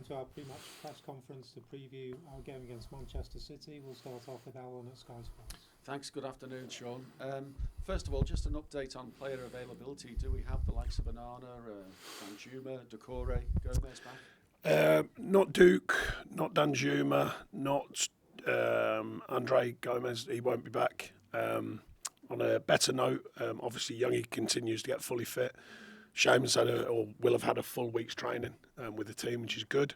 to our pre-match press conference to preview our game against Manchester City. We'll start off with Alan at Sky Sports. Thanks, good afternoon, Sean. First of all, just an update on player availability. Do we have the likes of Anana, Danjuma, Doucouré, Gomez back? Not Duke, not Danjuma, not Andre Gomez. He won't be back. On a better note, obviously Youngie continues to get fully fit. Shaman's had or will have had a full week's training with the team, which is good.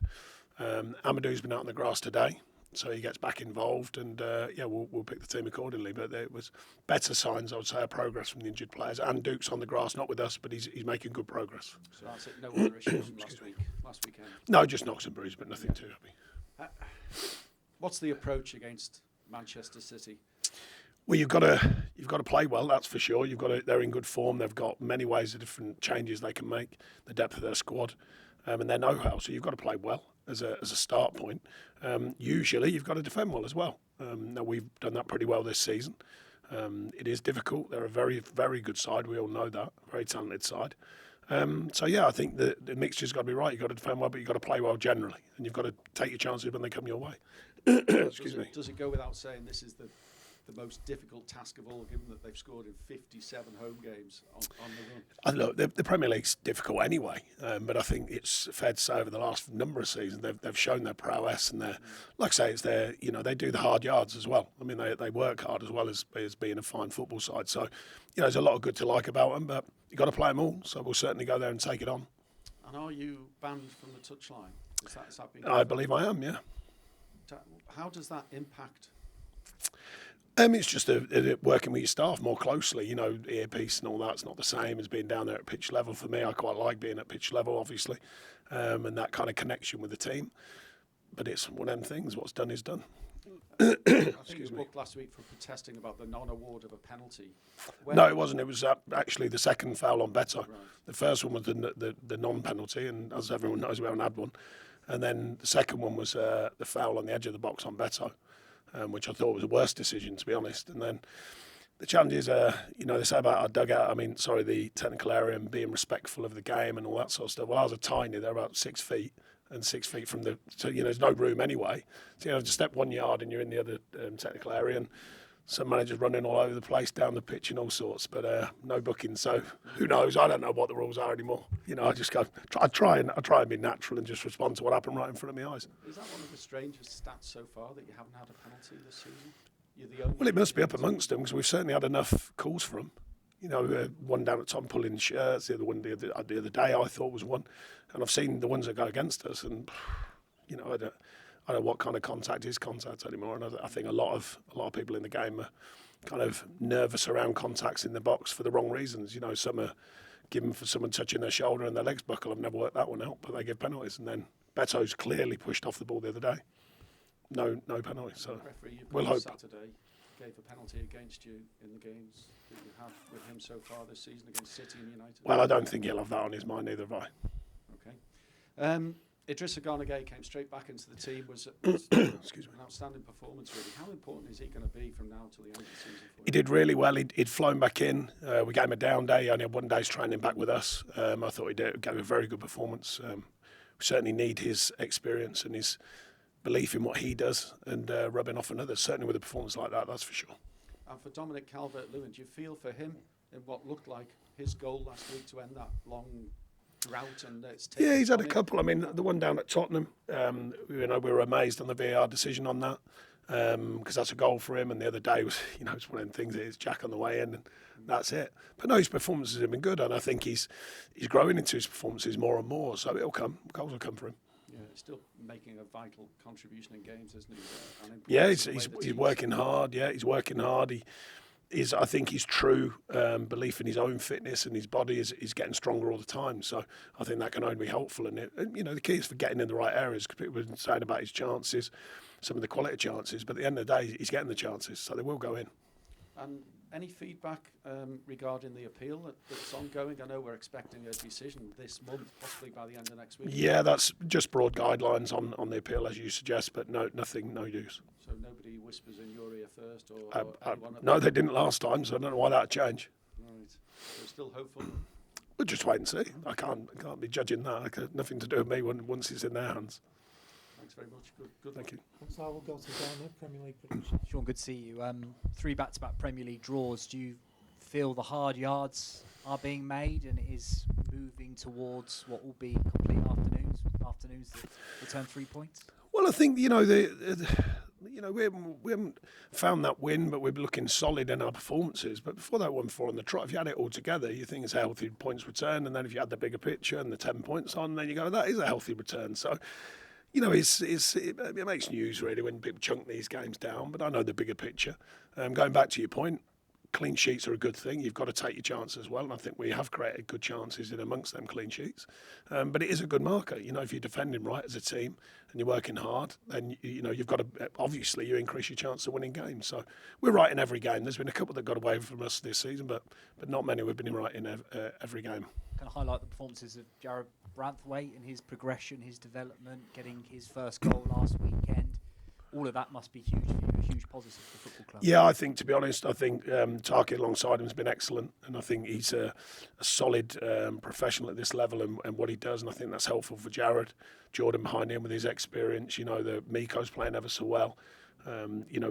Amadou's been out on the grass today, so he gets back involved, and we'll pick the team accordingly. But it was better signs, I would say, of progress from the injured players. And Duke's on the grass, not with us, but he's making good progress. So that's it. No other issues from last weekend. No, just knocks and bruises, but nothing too heavy. What's the approach against Manchester City? Well, you've got to play well, that's for sure. They're in good form. They've got many ways of different changes they can make. The depth of their squad, and their know-how. So you've got to play well as a start point. Usually, you've got to defend well as well. Now we've done that pretty well this season. It is difficult. They're a very, very good side. We all know that. Very talented side. I think the mixture's got to be right. You've got to defend well, but you've got to play well generally, and you've got to take your chances when they come your way. Excuse me. Does it go without saying this is the most difficult task of all, given that they've scored in 57 home games on the run? Look, the Premier League's difficult anyway, but I think it's fair to say over the last number of seasons they've shown their prowess, and like I say, they do the hard yards as well. I mean, they work hard as well as being a fine football side. So, there's a lot of good to like about them, but you've got to play them all. So we'll certainly go there and take it on. And are you banned from the touchline? Is that been I believe I am, yeah. How does that impact? It's just working with your staff more closely. Earpiece and all that's not the same as being down there at pitch level. For me, I quite like being at pitch level, obviously, and that kind of connection with the team. But it's one of them things. What's done is done. I think he was booked last week for protesting about the non-award of a penalty. No, it wasn't. It was actually the second foul on Beto. Right. The first one was the non-penalty, and as everyone knows, we haven't had one. And then the second one was the foul on the edge of the box on Beto. Which I thought was a worse decision, to be honest. And then the challenge is, they say about our dugout, the technical area and being respectful of the game and all that sort of stuff. Well, ours are tiny. They're about 6 feet, and 6 feet from so there's no room anyway. So, just step 1 yard and you're in the other technical area, and some managers running all over the place down the pitch and all sorts, but no booking. So who knows? I don't know what the rules are anymore. I just go, I try and be natural and just respond to what happened right in front of my eyes. Is that one of the strangest stats so far, that you haven't had a penalty this season? You're the only. Well, it must be up amongst them, because we've certainly had enough calls for them. One down at Tom pulling shirts, the other one the other day I thought was one, and I've seen the ones that go against us, and I don't know what kind of contact is contact anymore, and I think a lot of people in the game are kind of nervous around contacts in the box for the wrong reasons. Some are given for someone touching their shoulder and their legs buckle. I've never worked that one out, but they give penalties. And then Beto's clearly pushed off the ball the other day. No penalty. So we'll hope. Saturday gave a penalty against you in the games that you have with him so far this season against City and United. Well, I don't think he'll have that on his mind, neither have I. Okay. Idrissa Gana Gueye came straight back into the team. Was an outstanding performance, really. How important is he going to be from now till the end of the season for you? He did really well. He'd flown back in. We gave him a down day. He only had 1 day's training back with us. I thought he gave a very good performance. We certainly need his experience and his belief in what he does and rubbing off on others. Certainly with a performance like that, that's for sure. And for Dominic Calvert-Lewin, do you feel for him in what looked like his goal last week to end that long drought? And yeah, he's had a couple. The one down at Tottenham, we were amazed on the VAR decision on that, because that's a goal for him. And the other day was, it's one of them things. It's Jack on the way in, and that's it. But no, his performances have been good, and I think he's growing into his performances more and more. So it'll come. Goals will come for him. Yeah, he's still making a vital contribution in games, isn't he? Yeah, he's working hard. Yeah, he's working hard. I think his true belief in his own fitness and his body is getting stronger all the time. So I think that can only be helpful. And the key is for getting in the right areas, because people were saying about his chances, some of the quality chances, but at the end of the day, he's getting the chances, so they will go in. And any feedback regarding the appeal that's ongoing? I know we're expecting a decision this month, possibly by the end of next week. Yeah, that's just broad guidelines on the appeal, as you suggest, but no news. So nobody whispers in your ear first, or no, they didn't last time, so I don't know why that'd change. Right, so still hopeful. We'll just wait and see. I can't be judging that. Nothing to do with me once it's in their hands. Thanks very much. Good Thank luck. you. Thanks, I will go to Dana, Premier League prediction. Sean, good to see you. 3 back-to-back Premier League draws. Do you feel the hard yards are being made and it is moving towards what will be complete afternoons that return 3 points? Well, I think we haven't found that win, but we're looking solid in our performances. But before that 1-4 on the trot, if you had it all together, you think it's a healthy points return, and then if you had the bigger picture and the 10 points on, then you go, that is a healthy return. So, it makes news really when people chunk these games down. But I know the bigger picture. Going back to your point, clean sheets are a good thing. You've got to take your chances as well, and I think we have created good chances in amongst them clean sheets. But it is a good marker. If you're defending right as a team and you're working hard, then you've got to obviously you increase your chance of winning games. So we're right in every game. There's been a couple that got away from us this season, but not many. We've been right in every game. Can I highlight the performances of Jared Branthwaite and his progression, his development, getting his first goal last weekend? All of that must be huge for you, a huge positive for the football club. Yeah, I think, to be honest, Tarki alongside him has been excellent, and I think he's a solid professional at this level and what he does, and I think that's helpful for Jared. Jordan behind him with his experience, the Miko's playing ever so well.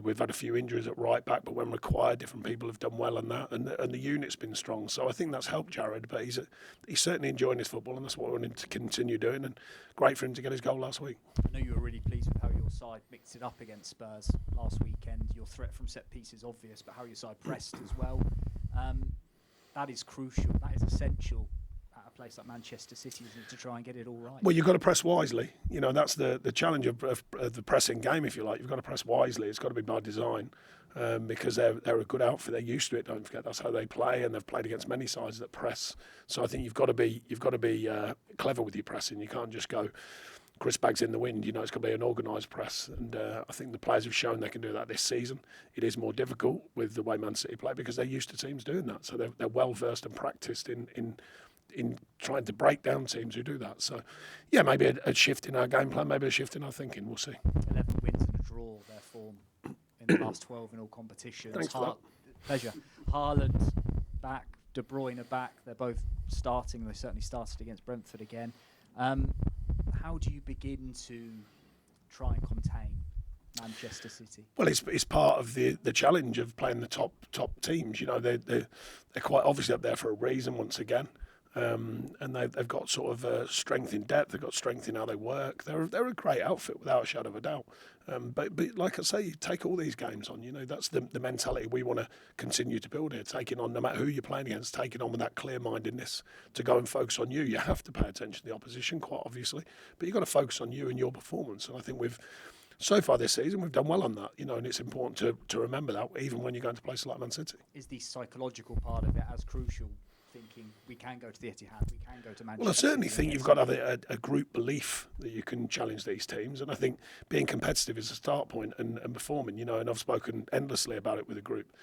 We've had a few injuries at right back, but when required, different people have done well on that, and the unit's been strong. So I think that's helped Jared, but he's certainly enjoying his football, and that's what we want him to continue doing. And great for him to get his goal last week. I know you were really pleased with how your side mixed it up against Spurs last weekend. Your threat from set piece is obvious, but how your side pressed as well. That is crucial. That is essential at a place like Manchester City, isn't it, to try and get it all right? Well, you've got to press wisely. That's the challenge of the pressing game, if you like. You've got to press wisely. It's got to be by design because they're a good outfit. They're used to it. Don't forget that's how they play, and they've played against many sides that press. So I think you've got to be clever with your pressing. You can't just go Chris bags in the wind. It's got to be an organised press, and I think the players have shown they can do that this season. It is more difficult with the way Man City play because they're used to teams doing that. So they're well versed and practised in trying to break down teams who do that. So, yeah, maybe a shift in our game plan, maybe a shift in our thinking. We'll see. 11 wins and a draw, their form in the last 12 in all competitions. Thanks for that. Pleasure. Haaland back, De Bruyne back. They're both starting. They certainly started against Brentford again. How do you begin to try and contain Manchester City? Well, it's part of the challenge of playing the top teams. They're quite obviously up there for a reason once again. And they've got sort of strength in depth. They've got strength in how they work. They're a great outfit without a shadow of a doubt. But like I say, you take all these games on. That's the mentality we want to continue to build here. Taking on, no matter who you're playing against, taking on with that clear-mindedness to go and focus on you. You have to pay attention to the opposition, quite obviously, but you've got to focus on you and your performance. And I think so far this season, we've done well on that. And it's important to remember that even when you're going to places like Man City. Is the psychological part of it as crucial? Thinking we can go to the Etihad, we can go to Manchester. Well, I certainly think you've got to have a group belief that you can challenge these teams, and I think being competitive is a start point and performing. And I've spoken endlessly about it with the group,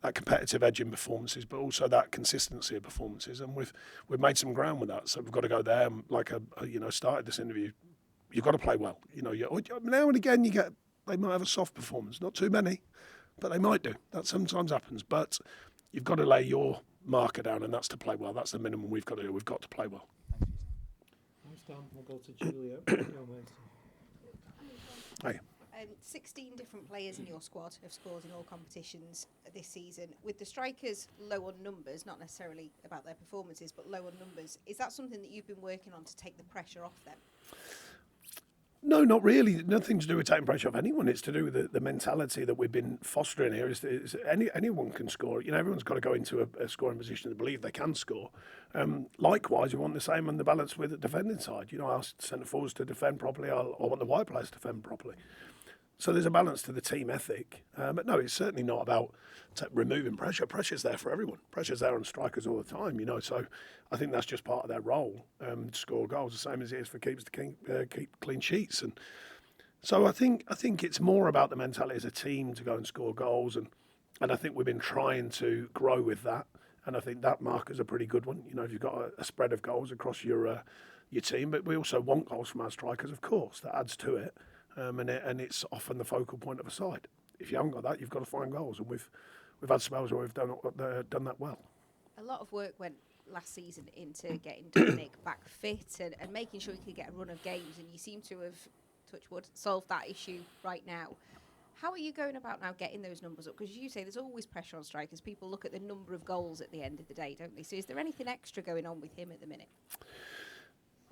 that competitive edge in performances, but also that consistency of performances, and we've made some ground with that. So we've got to go there. And like I started this interview, you've got to play well. Now and again they might have a soft performance, not too many, but they might do. That sometimes happens, but you've got to lay your marker down, and that's to play well. That's the minimum we've got to do. We've got to play well. Thanks, Dan. We'll go to Julia. Hey. 16 different players in your squad have scored in all competitions this season. With the strikers low on numbers, not necessarily about their performances, but low on numbers, is that something that you've been working on to take the pressure off them? No, not really. Nothing to do with taking pressure off anyone. It's to do with the mentality that we've been fostering here. Is anyone can score. Everyone's got to go into a scoring position to believe they can score. Likewise, we want the same on the balance with the defending side. I ask centre forwards to defend properly. I want the wide players to defend properly. So there's a balance to the team ethic. But no, it's certainly not about removing pressure. Pressure's there for everyone. Pressure's there on strikers all the time, So I think that's just part of their role, to score goals, the same as it is for keepers to keep clean sheets. And so I think it's more about the mentality as a team to go and score goals. And I think we've been trying to grow with that. And I think that marker's a pretty good one. If you've got a spread of goals across your team, but we also want goals from our strikers, of course. That adds to it. And it's often the focal point of a side. If you haven't got that, you've got to find goals, and we've had spells where we've done that well. A lot of work went last season into getting Dominic back fit and making sure he could get a run of games, and you seem to have touch wood, solve that issue right now. How are you going about now getting those numbers up? Because you say there's always pressure on strikers. People look at the number of goals at the end of the day, don't they? So is there anything extra going on with him at the minute?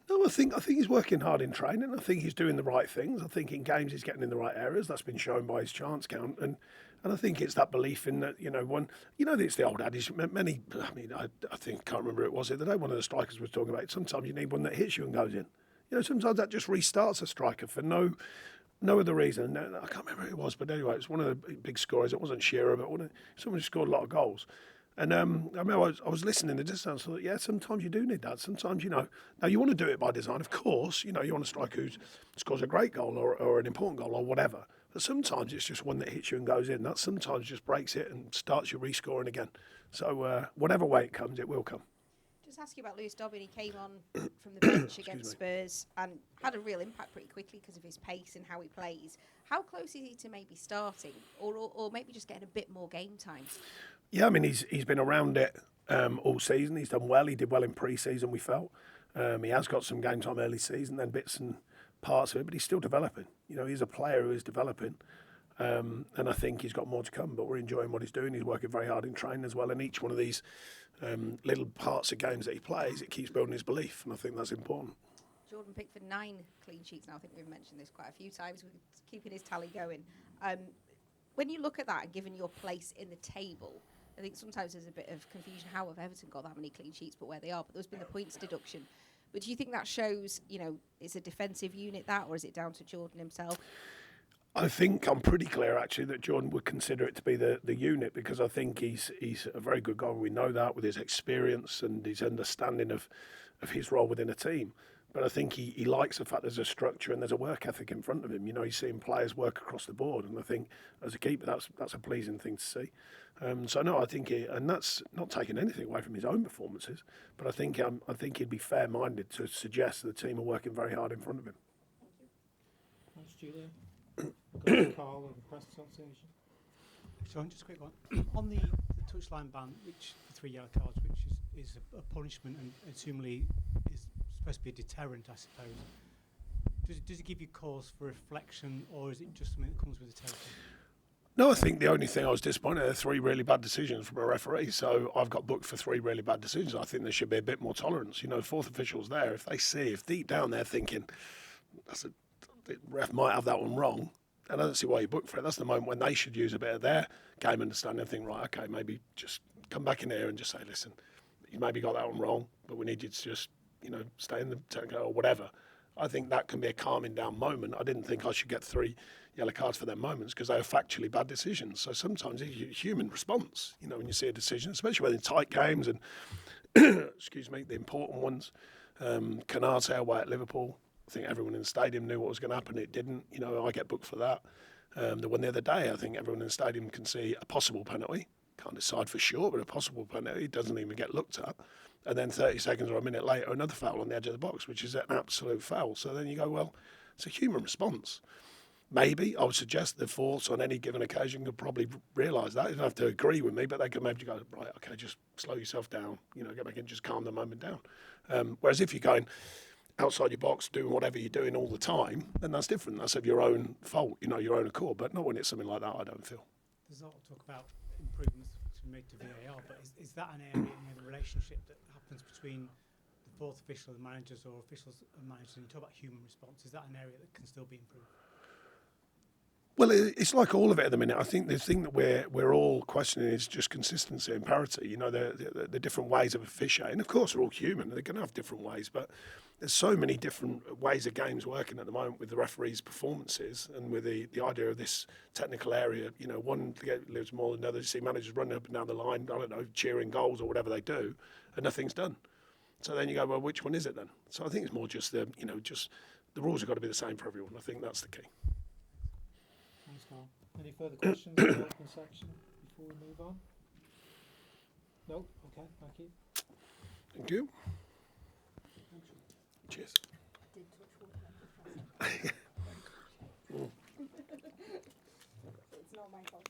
No, I think he's working hard in training. I think he's doing the right things. I think in games he's getting in the right areas. That's been shown by his chance count, and I think it's that belief in that. It's the old adage. I think I can't remember who it was the other day. One of the strikers was talking about it. Sometimes you need one that hits you and goes in. Sometimes that just restarts a striker for no other reason. No, I can't remember who it was, but anyway, it's one of the big scorers. It wasn't Shearer, but someone who scored a lot of goals. And I was listening in the distance. I thought, yeah, sometimes you do need that. Sometimes, now you want to do it by design. Of course, you want a striker who scores a great goal or an important goal or whatever. But sometimes it's just one that hits you and goes in. That sometimes just breaks it and starts you rescoring again. So whatever way it comes, it will come. Just ask you about Lewis Dobbin. He came on from the bench against Spurs and had a real impact pretty quickly because of his pace and how he plays. How close is he to maybe starting or maybe just getting a bit more game time? Yeah, I mean, he's been around it all season. He's done well. He did well in pre-season, we felt. He has got some game time early season, then bits and parts of it, but he's still developing. He's a player who is developing. And I think he's got more to come, but we're enjoying what he's doing. He's working very hard in training as well. And each one of these little parts of games that he plays, it keeps building his belief. And I think that's important. Jordan Pickford, 9 clean sheets now. I think we've mentioned this quite a few times. We're keeping his tally going. When you look at that and given your place in the table, I think sometimes there's a bit of confusion. How have Everton got that many clean sheets, but where they are? But there's been the points deduction. But do you think that shows, it's a defensive unit or is it down to Jordan himself? I think I'm pretty clear, actually, that Jordan would consider it to be the unit because I think he's a very good goalie. We know that with his experience and his understanding of his role within a team. But I think he likes the fact there's a structure and there's a work ethic in front of him. He's seeing players work across the board. And I think as a keeper, that's a pleasing thing to see. I think and that's not taking anything away from his own performances, but I think he'd be fair-minded to suggest the team are working very hard in front of him. Thanks, Julian. We've got Carl of the Press Association. Sean, just a quick one. On the touchline ban, which the 3 yellow cards, which is a punishment and assumably is supposed to be a deterrent, I suppose. Does it give you cause for reflection, or is it just something that comes with the territory? No, I think the only thing I was disappointed are 3 really bad decisions from a referee. So I've got booked for 3 really bad decisions. I think there should be a bit more tolerance. Fourth officials there, if deep down they're thinking the ref might have that one wrong, and I don't see why you book for it. That's the moment when they should use a bit of their game understanding and think, right, okay, maybe just come back in here and just say, listen, you maybe got that one wrong, but we need you to just, stay in the technical or whatever. I think that can be a calming down moment. I didn't think I should get 3 yellow cards for them moments because they are factually bad decisions. So sometimes it's a human response, when you see a decision, especially when in tight games and, excuse me, the important ones. Canate away at Liverpool. I think everyone in the stadium knew what was going to happen. It didn't. I get booked for that. The one the other day, I think everyone in the stadium can see a possible penalty. Can't decide for sure, but a possible penalty doesn't even get looked at. And then 30 seconds or a minute later, another foul on the edge of the box, which is an absolute foul. So then you go, well, it's a human response. Maybe I would suggest the force on any given occasion could probably realise that. You don't have to agree with me, but they could maybe go, right, okay, just slow yourself down, get back in, just calm the moment down. Whereas if you're going outside your box, doing whatever you're doing all the time, then that's different. That's of your own fault, your own accord. But not when it's something like that, I don't feel. There's a lot of talk about improvements to be made to VAR, but is that an area in the relationship that happens between the fourth official and managers or officials and managers? And you talk about human response. Is that an area that can still be improved? Well, it's like all of it at the minute. I think the thing that we're all questioning is just consistency and parity. The different ways of officiating. Of course, we're all human. They're going to have different ways, but there's so many different ways of games working at the moment with the referees' performances and with the idea of this technical area. One lives more than others. You see managers running up and down the line, I don't know, cheering goals or whatever they do, and nothing's done. So then you go, well, which one is it then? So I think it's more just the rules have got to be the same for everyone. I think that's the key. Thanks, Carl. Any further questions in the open section before we move on? No? Okay, thank you. Thank you. Cheers. It's not my fault.